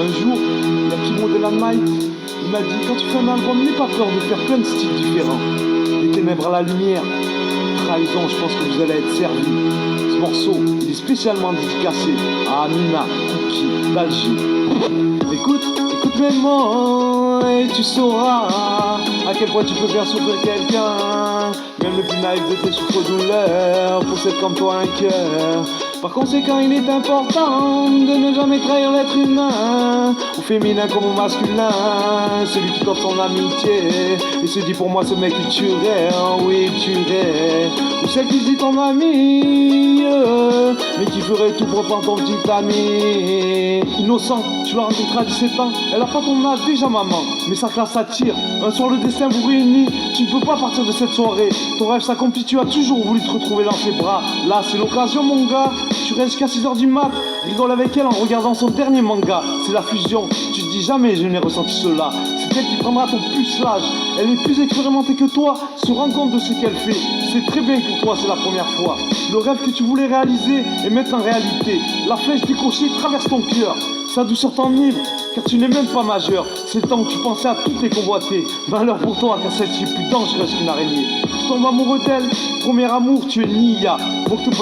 Un jour, il y a Kimo de la Night, il m'a dit, quand tu fais un album, n'aie pas peur de faire plein de styles différents. Des ténèbres à la lumière, trahison, je pense que vous allez être servi. Ce morceau, il est spécialement dédicacé à Amina, Cookie, d'Alger. Écoute mes mots et tu sauras à quel point tu peux faire souffrir quelqu'un. Même le plus naïf de tes souffres-douleurs possède comme toi un cœur. Par conséquent, il est important de ne jamais trahir l'être humain, au féminin comme au masculin, celui qui t'offre son amitié et se dit pour moi ce mec il tuerait, hein, oui il tuerait. Ou celle qui se dit ton ami, mais qui ferait tout pour prendre ton petit ami. Innocent, tu l'as rencontré à 17 ans, elle a pas ton âge déjà maman, mais sa classe attire. Un soir le destin vous réunit, tu ne peux pas partir de cette soirée. Ton rêve s'accomplit, tu as toujours voulu te retrouver dans ses bras. Là c'est l'occasion mon gars. Tu restes jusqu'à 6h du mat, rigole avec elle en regardant son dernier manga. C'est la fusion, tu te dis jamais je n'ai ressenti cela. C'est elle qui prendra ton pucelage. Elle est plus expérimentée que toi, se rend compte de ce qu'elle fait. C'est très bien que pour toi c'est la première fois. Le rêve que tu voulais réaliser est maintenant réalité. La flèche décochée traverse ton cœur. Sa douceur t'enivre, car tu n'es même pas majeur. C'est le temps où tu pensais à toutes les convoiter. Malheur pour toi, car celle-ci est plus dangereuse qu'une araignée. Tu tombes amoureux d'elle, premier amour, tu es Nia. On peut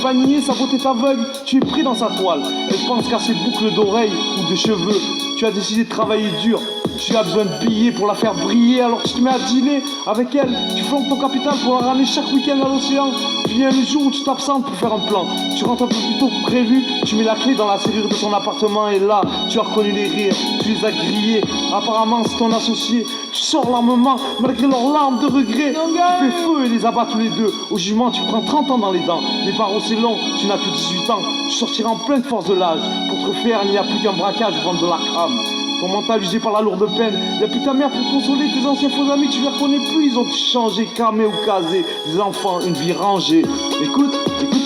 pas nier, sa beauté t'aveugle, tu es pris dans sa toile. Elle pense qu'à ses boucles d'oreilles ou de cheveux. Tu as décidé de travailler dur. Tu as besoin de billets pour la faire briller, alors tu te mets à dîner avec elle. Tu flanques ton capital pour la ramener chaque week-end à l'océan. Puis vient le jour où tu t'absentes pour faire un plan. Tu rentres un peu plus tôt que prévu, tu mets la clé dans la serrure de son appartement. Et là, tu as reconnu les rires, tu les as grillés. Apparemment, c'est ton associé. Tu sors l'armement, malgré leurs larmes de regret. Tu fais feu et les abats tous les deux. Au jugement, tu prends 30 ans dans les dents. Les barreaux, c'est long, tu n'as que 18 ans. Tu sortiras en pleine force de l'âge. Pour te refaire, il n'y a plus qu'un braquage au ventre de la crame. Ton mental usé par la lourde peine. Y'a plus ta mère pour consoler tes anciens faux amis. Tu les reconnais plus, ils ont changé, camé ou casé. Des enfants, une vie rangée. Écoute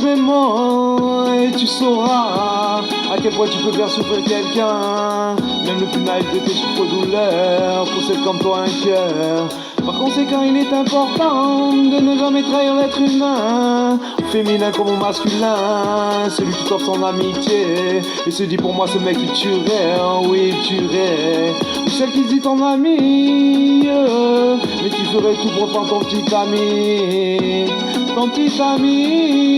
mes mots et tu sauras à quel point tu peux faire souffrir quelqu'un. Même le plus naïf de tes souffres-douleurs possède comme toi un cœur. Par conséquent, il est important de ne jamais trahir l'être humain, au féminin comme au masculin, celui qui t'offre son amitié et se dit pour moi ce mec il tuerait, hein, oui il tuerait. Ou celle qui se dit ton ami, mais qui ferait tout pour prendre ton petit ami, ton petit ami.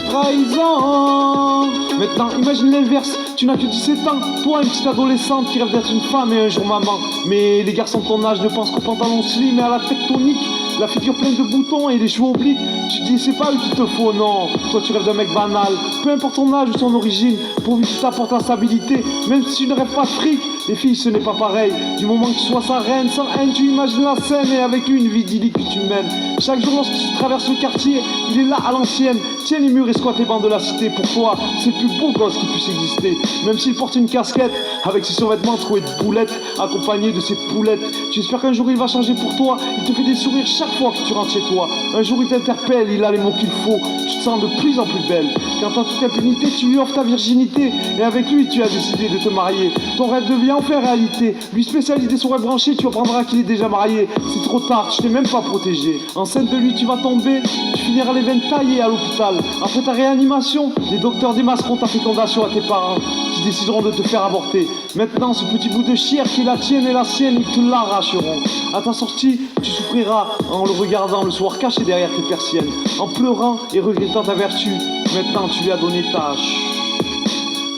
Trahison. Maintenant, imagine l'inverse. Tu n'as que 17 ans, toi une petite adolescente qui rêve d'être une femme et un jour maman. Mais les garçons de ton âge ne pensent qu'au pantalon slim et à la tectonique, la figure pleine de boutons et les cheveux obliques. Tu te dis c'est pas eux qu'il te faut, non. Toi tu rêves d'un mec banal, peu importe ton âge ou son origine, pourvu qu'il t'apporte la stabilité. Même si tu ne rêves pas de fric, les filles ce n'est pas pareil. Du moment que tu sois sa reine, sans haine, tu imagines la scène et avec lui une vie idyllique que tu mènes. Chaque jour lorsque tu traverses le quartier, il est là à l'ancienne. Tiens les murs et squatte les bancs de la cité. Pour toi, c'est le plus beau gosse qui puisse exister. Même s'il porte une casquette, avec ses survêtements troués de boulettes, accompagnés de ses poulettes. Tu espères qu'un jour il va changer pour toi. Il te fait des sourires chaque fois que tu rentres chez toi. Un jour il t'interpelle, il a les mots qu'il faut. Tu te sens de plus en plus belle. Quand en toute impunité, tu lui offres ta virginité. Et avec lui, tu as décidé de te marier. Ton rêve devient enfin réalité. Lui spécialisé sur web branché, tu apprendras qu'il est déjà marié. C'est trop tard, tu t'es même pas protégé. Enceinte de lui, tu vas tomber. Tu finiras les veines taillées à l'hôpital. Après ta réanimation, les docteurs démasqueront ta fécondation à tes parents, qui décideront de te faire avorter. Maintenant, ce petit bout de chair qui est la tienne et la sienne, ils te l'arracheront. À ta sortie, tu souffriras en le regardant le soir caché derrière tes persiennes, en pleurant et regrettant ta vertu. Maintenant, tu lui as donné tâche.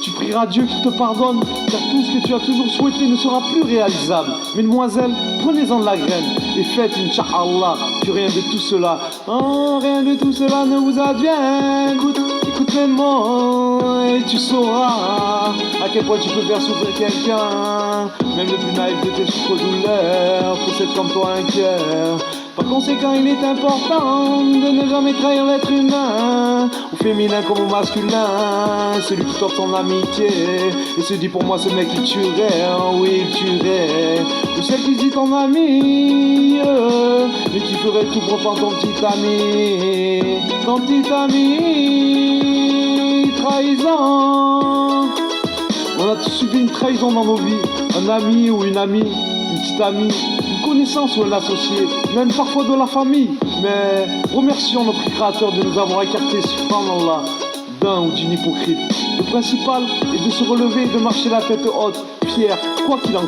Tu prieras Dieu qu'il te pardonne, car tout ce que tu as toujours souhaité ne sera plus réalisable. Mesdemoiselles, prenez-en de la graine et faites Inch'Allah que rien de tout cela, oh, rien de tout cela ne vous advienne. Écoute mes mots et tu sauras à quel point tu peux faire souffrir quelqu'un. Même le plus naïf de tes souffres-douleurs possède comme toi un cœur. Par conséquent, il est important de ne jamais trahir l'être humain, au féminin comme au masculin, celui qui t'offre son amitié et se dit pour moi ce mec il tuerait, hein, oui il tuerait. Ou celle qui se dit ton ami, mais qui ferait tout pour prendre ton petit ami, ton petit ami. Trahison. On a tous subi une trahison dans nos vies, un ami ou une amie, une petite amie, une connaissance ou un associé, même parfois de la famille. Mais remercions notre Créateur de nous avoir écartés, subhanallah. d'un ou d'une hypocrite. Le principal est de se relever et de marcher la tête haute, fier, quoi qu'il en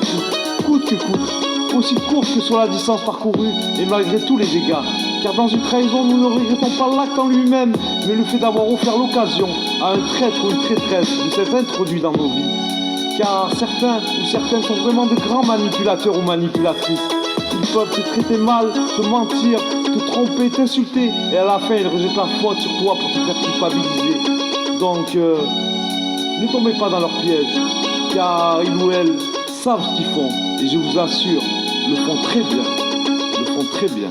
coûte que coûte, aussi courte que soit la distance parcourue et malgré tous les dégâts. Car dans une trahison, nous ne regrettons pas l'acte en lui-même, mais le fait d'avoir offert l'occasion à un traître ou une traîtresse de s'être introduit dans nos vies. Car certains ou certaines sont vraiment de grands manipulateurs ou manipulatrices. Ils peuvent te traiter mal, te mentir, te tromper, t'insulter, et à la fin ils rejettent la faute sur toi pour te faire culpabiliser. Donc, ne tombez pas dans leur piège, car ils ou elles savent ce qu'ils font, et je vous assure, le font très bien, le font très bien.